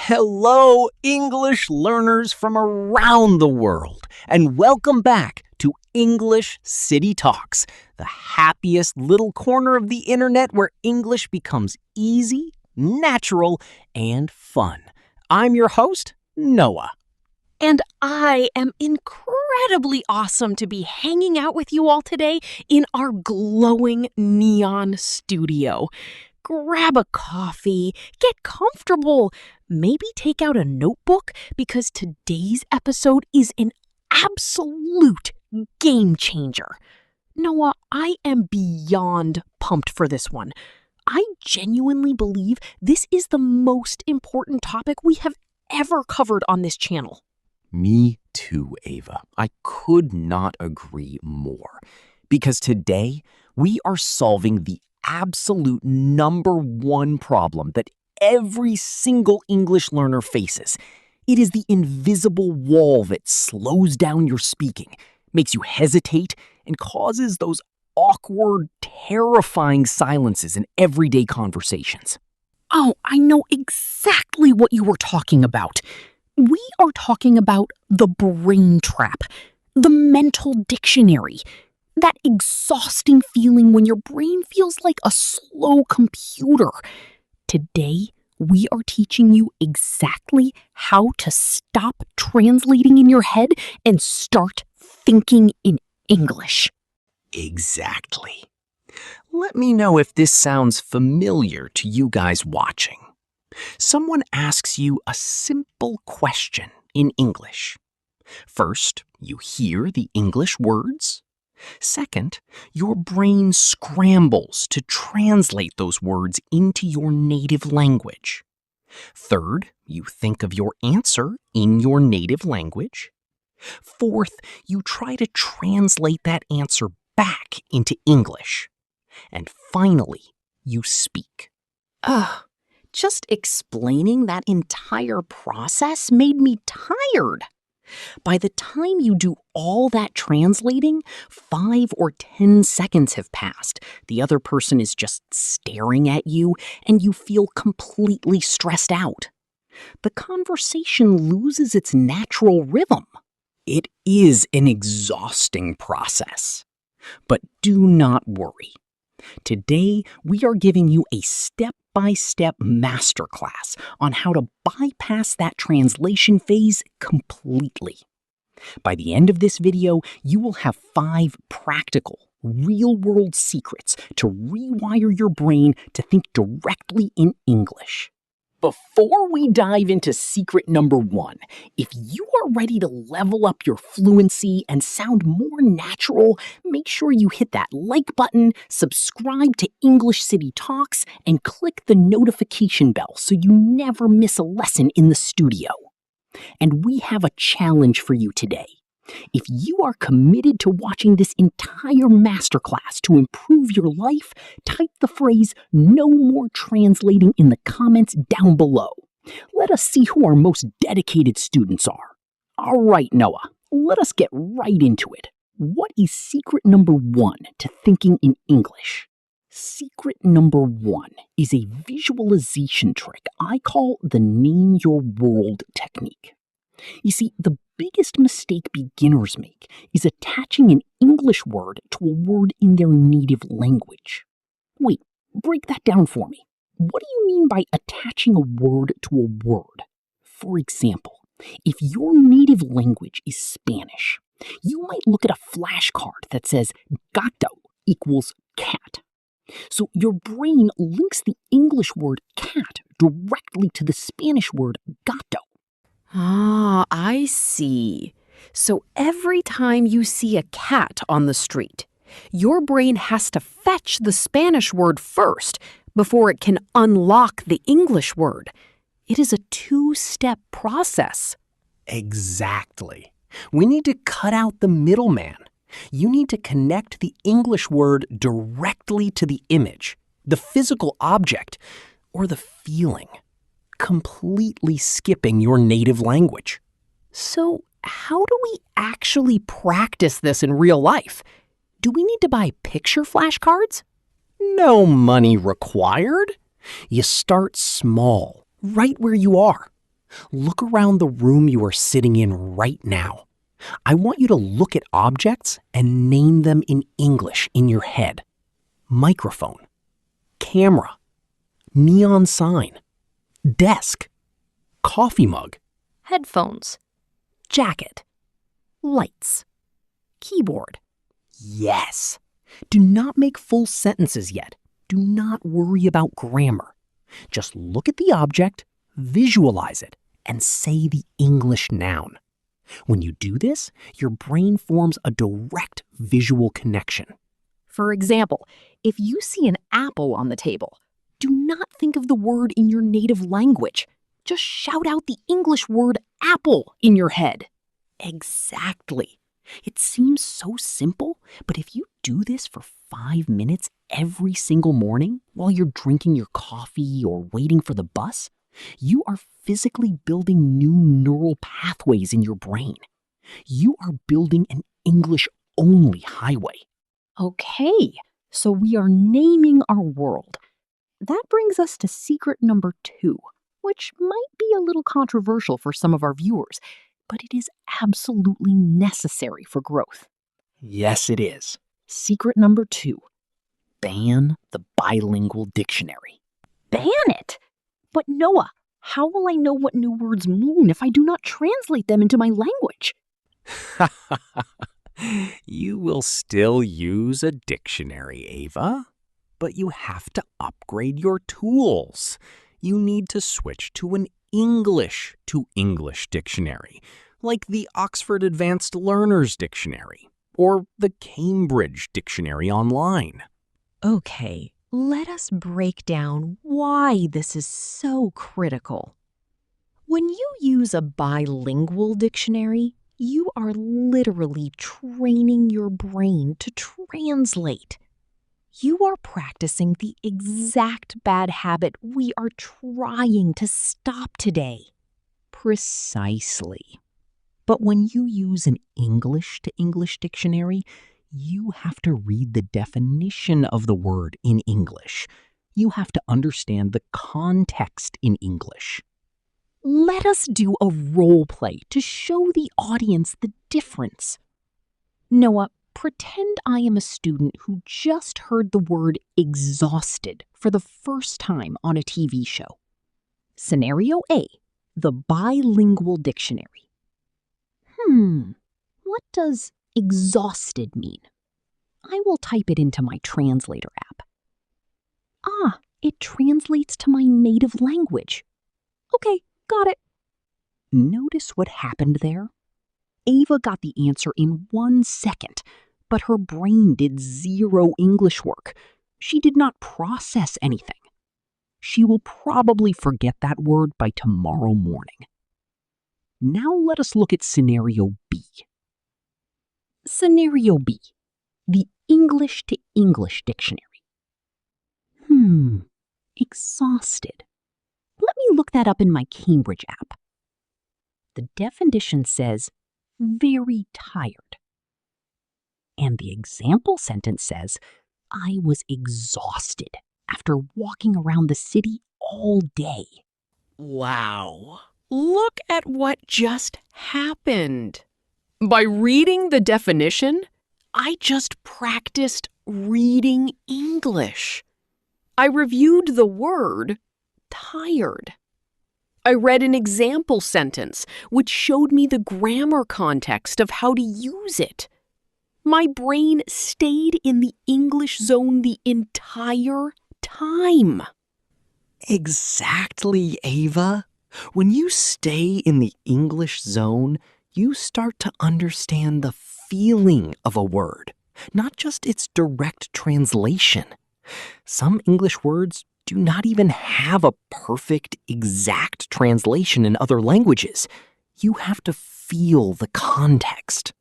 Hello, English learners from around the world, and welcome back to English City Talks, the happiest little corner of the internet where English becomes easy, natural, and fun. I'm your host, Noah. And I am incredibly awesome to be hanging out with you all today in our glowing neon studio. Grab a coffee, get comfortable, maybe take out a notebook because today's episode is an absolute game changer. Noah, I am beyond pumped for this one. I genuinely believe this is the most important topic we have ever covered on this channel. Me too, Ava. I could not agree more. Because today, we are solving the absolute number one problem that every single English learner faces. It is the invisible wall that slows down your speaking, makes you hesitate, and causes those awkward, terrifying silences in everyday conversations. Oh, I know exactly what you were talking about. We are talking about the brain trap, the mental dictionary, that exhausting feeling when your brain feels like a slow computer. Today, we are teaching you exactly how to stop translating in your head and start thinking in English. Exactly. Let me know if this sounds familiar to you guys watching. Someone asks you a simple question in English. First, you hear the English words. Second, your brain scrambles to translate those words into your native language. Third, you think of your answer in your native language. Fourth, you try to translate that answer back into English. And finally, you speak. Just explaining that entire process made me tired. By the time you do all that translating, 5 or 10 seconds have passed. The other person is just staring at you, and you feel completely stressed out. The conversation loses its natural rhythm. It is an exhausting process. But do not worry. Today, we are giving you a step-by-step masterclass on how to bypass that translation phase completely. By the end of this video, you will have 5 practical, real-world secrets to rewire your brain to think directly in English. Before we dive into secret number 1, if you are ready to level up your fluency and sound more natural, make sure you hit that like button, subscribe to English City Talks, and click the notification bell so you never miss a lesson in the studio. And we have a challenge for you today. If you are committed to watching this entire masterclass to improve your life, type the phrase "no more translating" in the comments down below. Let us see who our most dedicated students are. All right, Noah, let us get right into it. What is secret number 1 to thinking in English? Secret number 1 is a visualization trick I call the name your world technique. You see, the biggest mistake beginners make is attaching an English word to a word in their native language. Wait, break that down for me. What do you mean by attaching a word to a word? For example, if your native language is Spanish, you might look at a flashcard that says gato equals cat. So your brain links the English word cat directly to the Spanish word gato. Ah, I see. So every time you see a cat on the street, your brain has to fetch the Spanish word first before it can unlock the English word. It is a 2-step process. Exactly. We need to cut out the middleman. You need to connect the English word directly to the image, the physical object, or the feeling, completely skipping your native language. So how do we actually practice this in real life? Do we need to buy picture flashcards? No money required. You start small, right where you are. Look around the room you are sitting in right now. I want you to look at objects and name them in English in your head. Microphone, camera, neon sign, desk, coffee mug, Headphones, jacket, lights, keyboard. Yes. Do not make full sentences yet. Do not worry about grammar. Just look at the object, visualize it, and say the English noun. When you do this, your brain forms a direct visual connection. For example, if you see an apple on the table, do not think of the word in your native language. Just shout out the English word apple in your head. Exactly. It seems so simple, but if you do this for 5 minutes every single morning while you're drinking your coffee or waiting for the bus, you are physically building new neural pathways in your brain. You are building an English-only highway. Okay, so we are naming our world. That brings us to secret number 2, which might be a little controversial for some of our viewers, but it is absolutely necessary for growth. Yes, it is. Secret number 2. Ban the bilingual dictionary. Ban it! But Noah, how will I know what new words mean if I do not translate them into my language? You will still use a dictionary, Ava, but you have to upgrade your tools. You need to switch to an English to English dictionary, like the Oxford Advanced Learners Dictionary or the Cambridge Dictionary Online. Okay, let us break down why this is so critical. When you use a bilingual dictionary, you are literally training your brain to translate. You are practicing the exact bad habit we are trying to stop today. Precisely. But when you use an English to English dictionary, you have to read the definition of the word in English. You have to understand the context in English. Let us do a role play to show the audience the difference. Noah, pretend I am a student who just heard the word exhausted for the first time on a TV show. Scenario A, the bilingual dictionary. What does exhausted mean? I will type it into my translator app. Ah, it translates to my native language. Okay, got it. Notice what happened there? Ava got the answer in 1 second, but her brain did zero English work. She did not process anything. She will probably forget that word by tomorrow morning. Now let us look at scenario B. Scenario B, the English to English dictionary. Exhausted. Let me look that up in my Cambridge app. The definition says, very tired. And the example sentence says, I was exhausted after walking around the city all day. Wow. Look at what just happened. By reading the definition, I just practiced reading English. I reviewed the word tired. I read an example sentence, which showed me the grammar context of how to use it. My brain stayed in the English zone the entire time. Exactly, Ava. When you stay in the English zone, you start to understand the feeling of a word, not just its direct translation. Some English words do not even have a perfect, exact translation in other languages. You have to feel the context.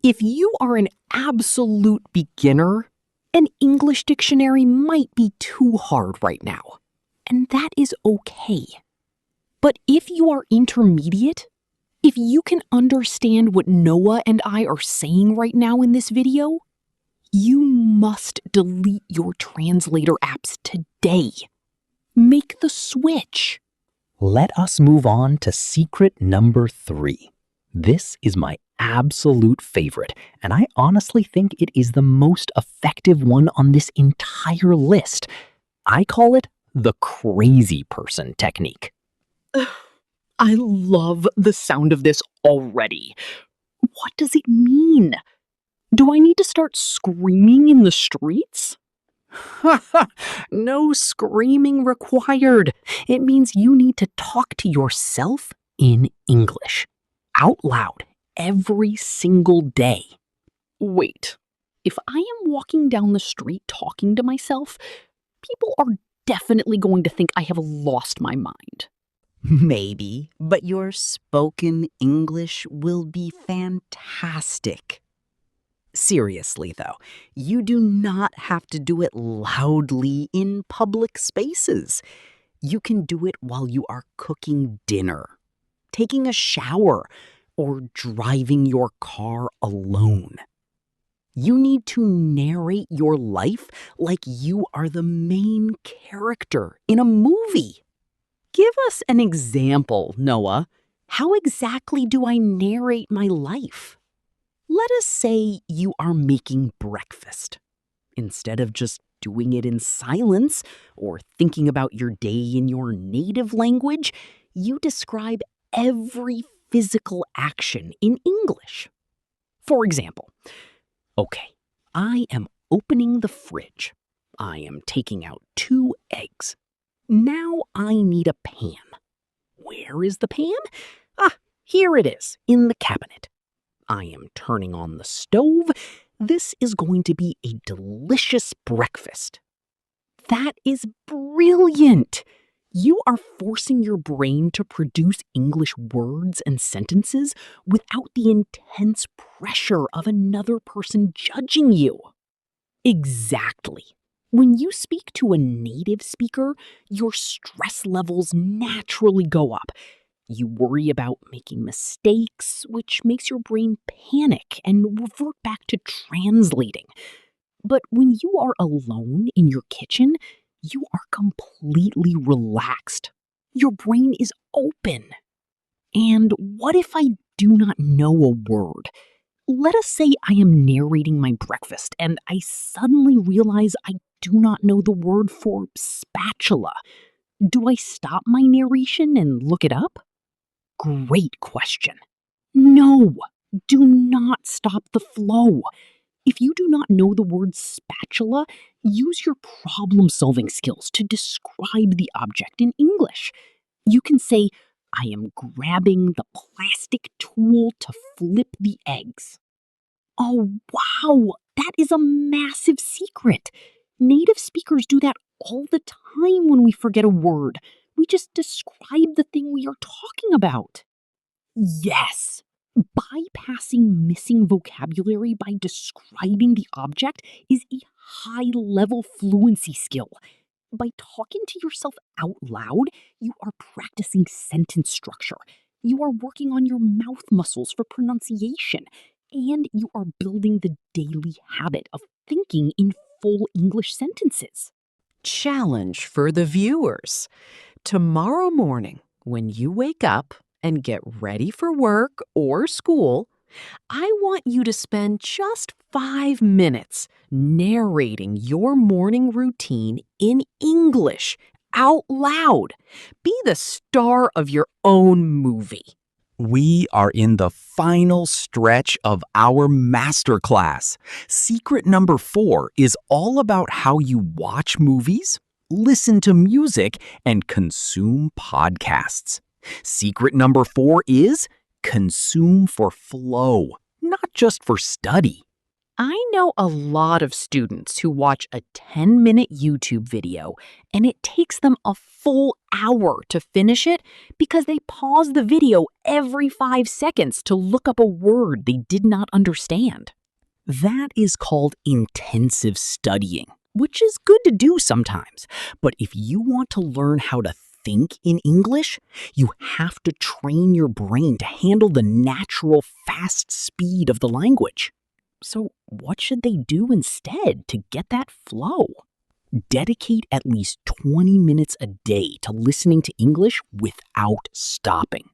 If you are an absolute beginner, an English dictionary might be too hard right now, and that is okay. But if you are intermediate, if you can understand what Noah and I are saying right now in this video, you must delete your translator apps today. Make the switch. Let us move on to secret number 3. This is my absolute favorite, and I honestly think it is the most effective one on this entire list. I call it the crazy person technique. I love the sound of this already. What does it mean? Do I need to start screaming in the streets? No screaming required. It means you need to talk to yourself in English, out loud, every single day. Wait, if I am walking down the street talking to myself, people are definitely going to think I have lost my mind. Maybe, but your spoken English will be fantastic. Seriously, though, you do not have to do it loudly in public spaces. You can do it while you are cooking dinner, taking a shower, or driving your car alone. You need to narrate your life like you are the main character in a movie. Give us an example, Noah. How exactly do I narrate my life? Let us say you are making breakfast. Instead of just doing it in silence or thinking about your day in your native language, you describe every physical action in English. For example, okay, I am opening the fridge. I am taking out 2 eggs. Now I need a pan. Where is the pan? Here it is, in the cabinet. I am turning on the stove. This is going to be a delicious breakfast. That is brilliant! You are forcing your brain to produce English words and sentences without the intense pressure of another person judging you. Exactly. When you speak to a native speaker, your stress levels naturally go up. You worry about making mistakes, which makes your brain panic and revert back to translating. But when you are alone in your kitchen, you are completely relaxed. Your brain is open. And what if I do not know a word? Let us say I am narrating my breakfast and I suddenly realize I do not know the word for spatula. Do I stop my narration and look it up? Great question. No, do not stop the flow. If you do not know the word spatula, use your problem-solving skills to describe the object in English. You can say, I am grabbing the plastic tool to flip the eggs. Oh, wow, that is a massive secret. Native speakers do that all the time when we forget a word. We just describe the thing we are talking about. Yes. Bypassing missing vocabulary by describing the object is a high-level fluency skill. By talking to yourself out loud, you are practicing sentence structure. You are working on your mouth muscles for pronunciation, and you are building the daily habit of thinking in full English sentences. Challenge for the viewers. Tomorrow morning, when you wake up and get ready for work or school, I want you to spend just 5 minutes narrating your morning routine in English out loud. Be the star of your own movie. We are in the final stretch of our masterclass. Secret number 4 is all about how you watch movies, listen to music, and consume podcasts. Secret number 4 is consume for flow, not just for study. I know a lot of students who watch a 10-minute YouTube video and it takes them a full hour to finish it because they pause the video every 5 seconds to look up a word they did not understand. That is called intensive studying, which is good to do sometimes. But if you want to learn how to think in English, you have to train your brain to handle the natural fast speed of the language. So what should they do instead to get that flow? Dedicate at least 20 minutes a day to listening to English without stopping.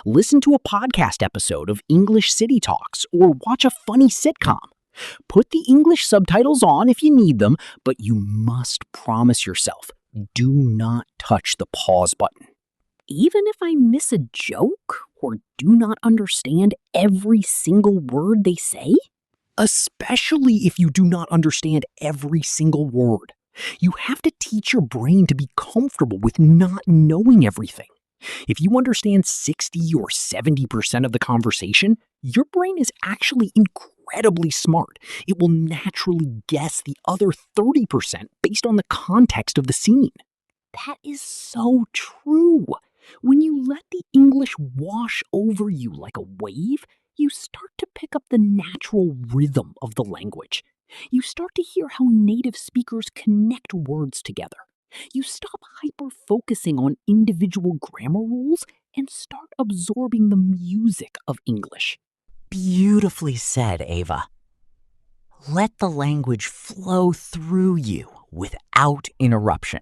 Listen to a podcast episode of English City Talks or watch a funny sitcom. Put the English subtitles on if you need them, but you must promise yourself, do not touch the pause button. Even if I miss a joke or do not understand every single word they say? Especially if you do not understand every single word. You have to teach your brain to be comfortable with not knowing everything. If you understand 60 or 70% of the conversation, your brain is actually incredibly smart. It will naturally guess the other 30% based on the context of the scene. That is so true. When you let the English wash over you like a wave, you start to pick up the natural rhythm of the language. You start to hear how native speakers connect words together. You stop hyper-focusing on individual grammar rules and start absorbing the music of English. Beautifully said, Ava. Let the language flow through you without interruption.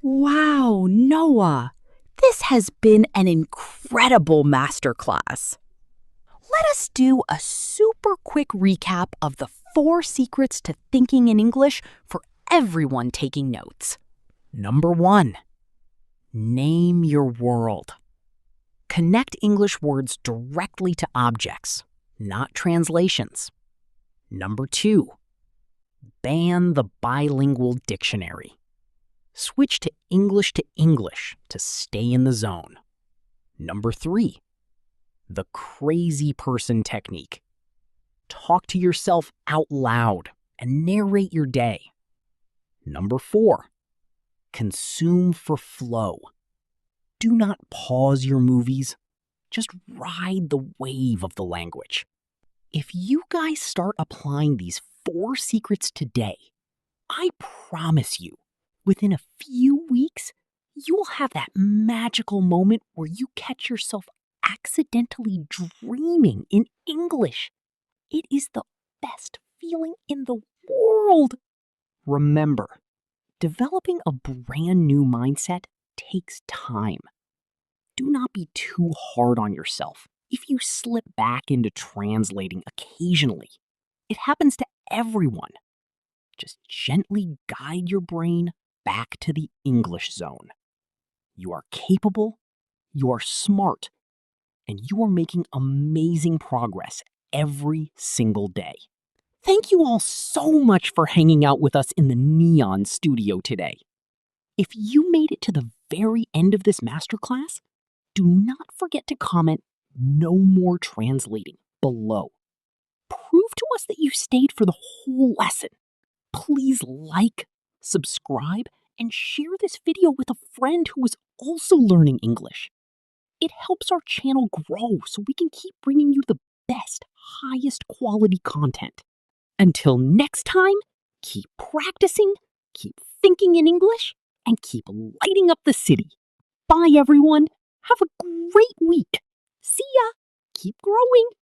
Wow, Noah, this has been an incredible masterclass. Let us do a super quick recap of the 4 secrets to thinking in English for everyone taking notes. Number 1, name your world. Connect English words directly to objects, not translations. Number 2, ban the bilingual dictionary. Switch to English to stay in the zone. Number 3, the crazy person technique. Talk to yourself out loud and narrate your day. Number 4, consume for flow. Do not pause your movies. Just ride the wave of the language. If you guys start applying these 4 secrets today, I promise you, within a few weeks, you'll have that magical moment where you catch yourself accidentally dreaming in English. It is the best feeling in the world. Remember, developing a brand new mindset takes time. Do not be too hard on yourself if you slip back into translating occasionally. It happens to everyone. Just gently guide your brain back to the English zone. You are capable, you are smart, and you are making amazing progress every single day. Thank you all so much for hanging out with us in the Neon Studio today. If you made it to the very end of this masterclass, do not forget to comment "No more translating" below. Prove to us that you stayed for the whole lesson. Please like, subscribe, and share this video with a friend who is also learning English. It helps our channel grow so we can keep bringing you the best, highest quality content. Until next time, keep practicing, keep thinking in English, and keep lighting up the city. Bye, everyone. Have a great week. See ya. Keep growing.